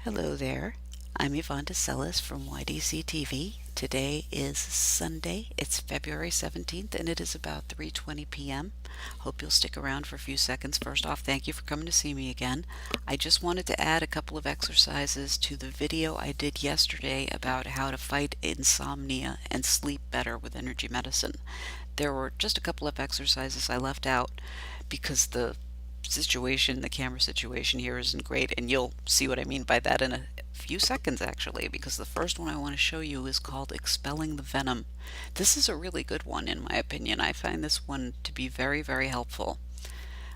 Hello there. I'm Yvonne de Celis from YDCtv. Today is Sunday. It's February 17th and it is about 3:20 p.m. Hope you'll stick around for a few seconds. First off, thank you for coming to see me again. I just wanted to add a couple of exercises to the video I did yesterday about how to fight insomnia and sleep better with energy medicine. There were just a couple of exercises I left out because the camera situation here isn't great, and you'll see what I mean by that in a few seconds actually, because the first one I want to show you is called Expelling the Venom. This is a really good one in my opinion. I find this one to be very, very helpful.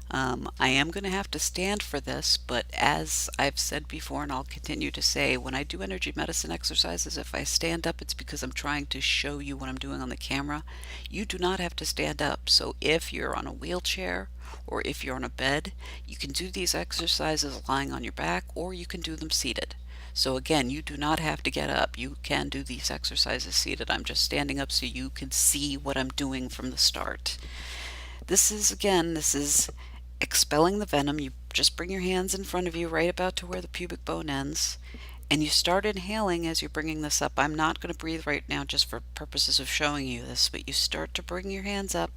I am going to have to stand for this, but as I've said before and I'll continue to say, when I do energy medicine exercises, if I stand up, it's because I'm trying to show you what I'm doing on the camera. You do not have to stand up. So if you're on a wheelchair or if you're on a bed, you can do these exercises lying on your back, or you can do them seated. So again, you do not have to get up. You can do these exercises seated. I'm just standing up so you can see what I'm doing from the start. This is expelling the venom. You just bring your hands in front of you right about to where the pubic bone ends, and you start inhaling as you're bringing this up. I'm not going to breathe right now just for purposes of showing you this, but you start to bring your hands up,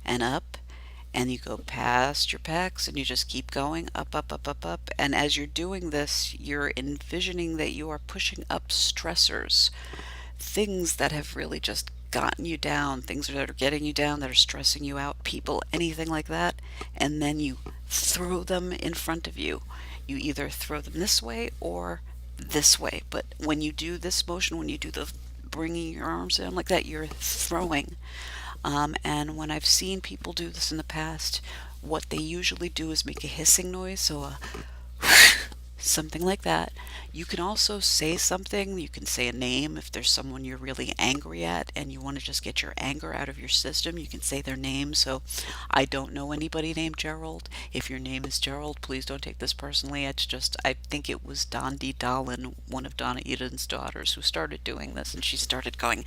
and you go past your pecs, and you just keep going up, up, up, up, up. And as you're doing this, you're envisioning that you are pushing up stressors, things that have really just gotten you down, things that are getting you down, that are stressing you out, people, anything like that, and then you throw them in front of you. You either throw them this way or this way, but when you do this motion, when you do the bringing your arms down like that, you're throwing. And when I've seen people do this in the past, what they usually do is make a hissing noise, so a something like that. You can also say something. You can say a name. If there's someone you're really angry at and you want to just get your anger out of your system, you can say their name. So I don't know anybody named Gerald. If your name is Gerald, please don't take this personally. It's just, I think it was Dondi Dahlin, one of Donna Eden's daughters, who started doing this, and she started going,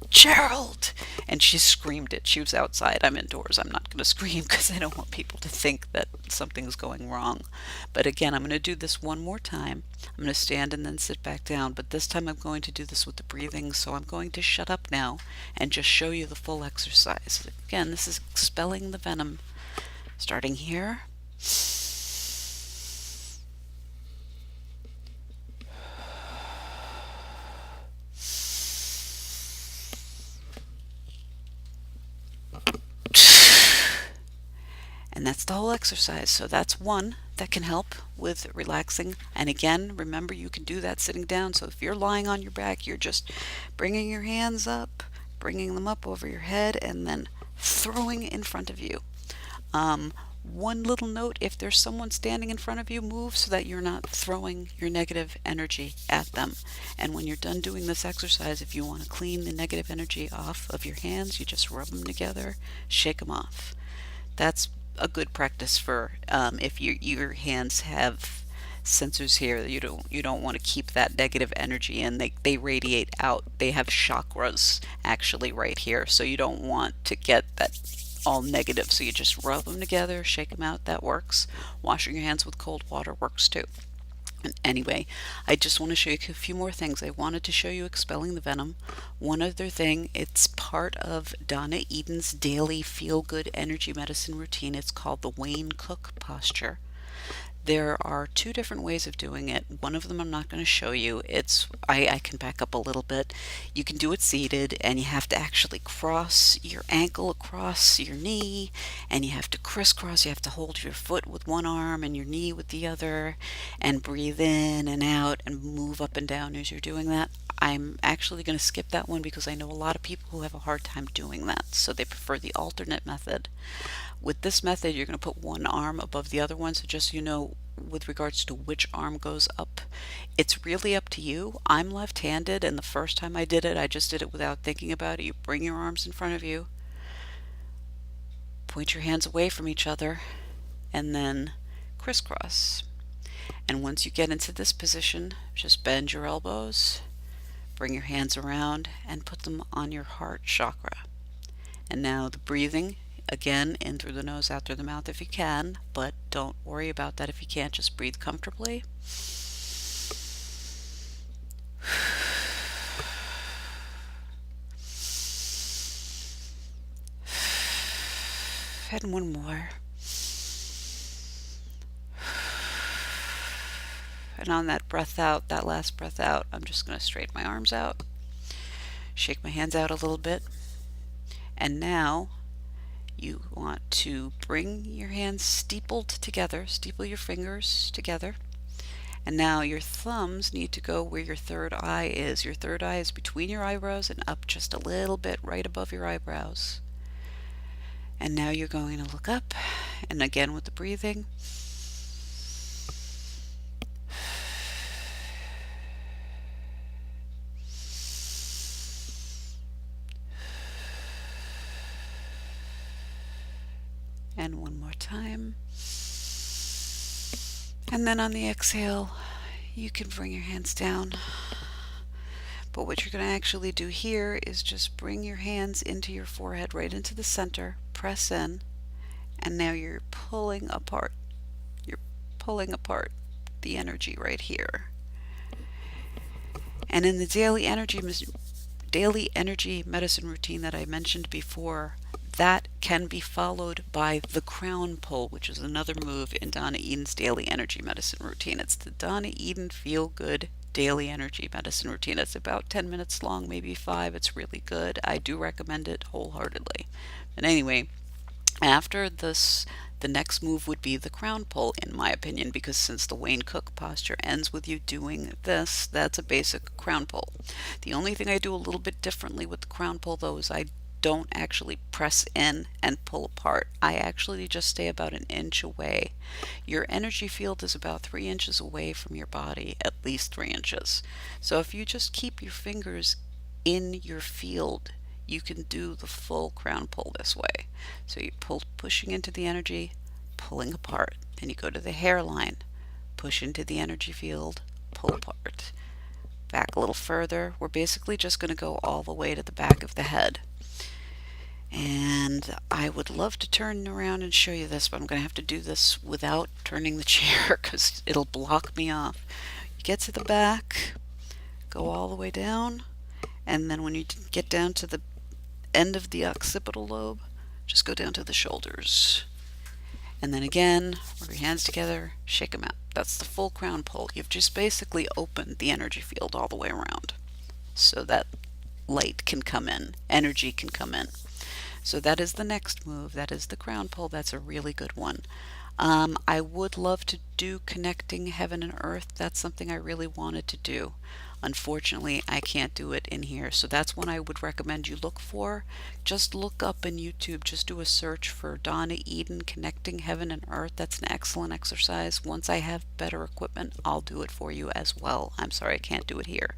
Gerald! And she screamed it. She was outside. I'm indoors. I'm not going to scream because I don't want people to think that something's going wrong. But again, I'm going to do this one more time. I'm going to stand and then sit back down, but this time I'm going to do this with the breathing, so I'm going to shut up now and just show you the full exercise. Again, this is expelling the venom. Starting here. And that's the whole exercise. So that's one that can help with relaxing. And again, remember, you can do that sitting down. So if you're lying on your back, you're just bringing your hands up, bringing them up over your head, and then throwing in front of you. One little note, if there's someone standing in front of you, move so that you're not throwing your negative energy at them. And when you're done doing this exercise, if you want to clean the negative energy off of your hands, you just rub them together, shake them off. That's a good practice for if your hands have sensors here. You don't want to keep that negative energy in. They radiate out. They have chakras actually right here, so you don't want to get that all negative. So you just rub them together, shake them out. That works. Washing your hands with cold water works too. Anyway, I just want to show you a few more things. I wanted to show you expelling the venom. One other thing, it's part of Donna Eden's daily feel-good energy medicine routine. It's called the Wayne Cook posture. There are two different ways of doing it. One of them I'm not going to show you. I can back up a little bit. You can do it seated, and you have to actually cross your ankle across your knee, and you have to crisscross. You have to hold your foot with one arm and your knee with the other, and breathe in and out and move up and down as you're doing that. I'm actually going to skip that one because I know a lot of people who have a hard time doing that, so they prefer the alternate method. With this method, you're going to put one arm above the other one, so just so you know, with regards to which arm goes up, it's really up to you. I'm left-handed, and the first time I did it, I just did it without thinking about it. You bring your arms in front of you, point your hands away from each other, and then crisscross. And once you get into this position, just bend your elbows, bring your hands around, and put them on your heart chakra. And now the breathing. Again, in through the nose, out through the mouth if you can, but don't worry about that if you can't. Just breathe comfortably. And one more. And on that breath out, that last breath out, I'm just going to straighten my arms out, shake my hands out a little bit. And now you want to bring your hands steepled together, steeple your fingers together. And now your thumbs need to go where your third eye is. Your third eye is between your eyebrows and up just a little bit right above your eyebrows. And now you're going to look up, and again with the breathing. And one more time. And then on the exhale, you can bring your hands down. But what you're going to actually do here is just bring your hands into your forehead, right into the center, press in, and now you're pulling apart. You're pulling apart the energy right here. And in the daily energy medicine routine that I mentioned before, that can be followed by the crown pull, which is another move in Donna Eden's daily energy medicine routine. It's the Donna Eden Feel Good daily energy medicine routine. It's about 10 minutes long, maybe 5. It's really good. I do recommend it wholeheartedly. And anyway, after this, the next move would be the crown pull, in my opinion, because since the Wayne Cook posture ends with you doing this, that's a basic crown pull. The only thing I do a little bit differently with the crown pull, though, is I don't actually press in and pull apart. I actually just stay about an inch away. Your energy field is about 3 inches away from your body, at least 3 inches. So if you just keep your fingers in your field, you can do the full crown pull this way. So you pushing into the energy, pulling apart. Then you go to the hairline, push into the energy field, pull apart. Back a little further. We're basically just going to go all the way to the back of the head. And I would love to turn around and show you this, but I'm going to have to do this without turning the chair because it'll block me off. You get to the back, go all the way down, and then when you get down to the end of the occipital lobe, just go down to the shoulders. And then again, rub your hands together, shake them out. That's the full crown pull. You've just basically opened the energy field all the way around so that light can come in, energy can come in. So that is the next move. That is the crown pull. That's a really good one. I would love to do connecting heaven and earth. That's something I really wanted to do. Unfortunately, I can't do it in here. So that's one I would recommend you look for. Just look up in YouTube. Just do a search for Donna Eden Connecting Heaven and Earth. That's an excellent exercise. Once I have better equipment, I'll do it for you as well. I'm sorry I can't do it here.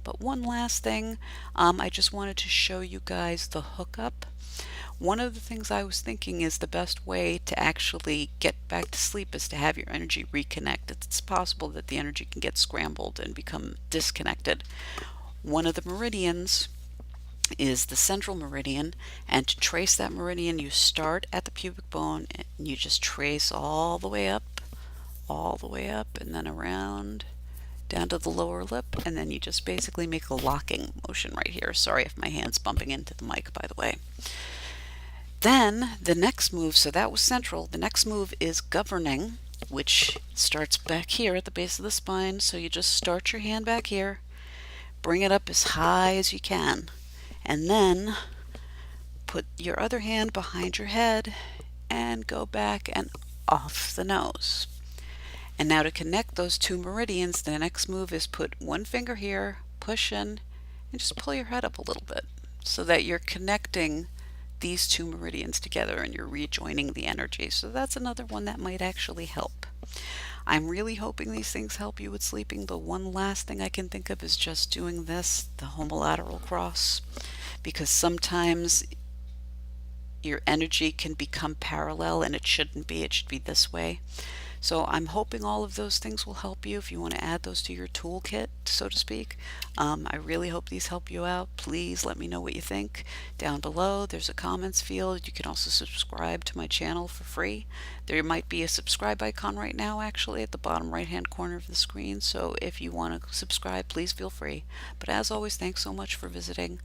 But one last thing, I just wanted to show you guys the hookup. One of the things I was thinking is the best way to actually get back to sleep is to have your energy reconnect. It's possible that the energy can get scrambled and become disconnected. One of the meridians is the central meridian, and to trace that meridian, you start at the pubic bone and you just trace all the way up, and then around down to the lower lip, and then you just basically make a locking motion right here. Sorry if my hand's bumping into the mic, by the way. Then the next move, so that was central, the next move is governing, which starts back here at the base of the spine. So you just start your hand back here, bring it up as high as you can, and then put your other hand behind your head and go back and off the nose. And now to connect those two meridians, the next move is put one finger here, push in, and just pull your head up a little bit so that you're connecting these two meridians together and you're rejoining the energy. So that's another one that might actually help. I'm really hoping these things help you with sleeping. The one last thing I can think of is just doing this, the homolateral cross, because sometimes your energy can become parallel and it shouldn't be. It should be this way. So I'm hoping all of those things will help you if you want to add those to your toolkit, so to speak. I really hope these help you out. Please let me know what you think. Down below, there's a comments field. You can also subscribe to my channel for free. There might be a subscribe icon right now, actually, at the bottom right-hand corner of the screen. So if you want to subscribe, please feel free. But as always, thanks so much for visiting.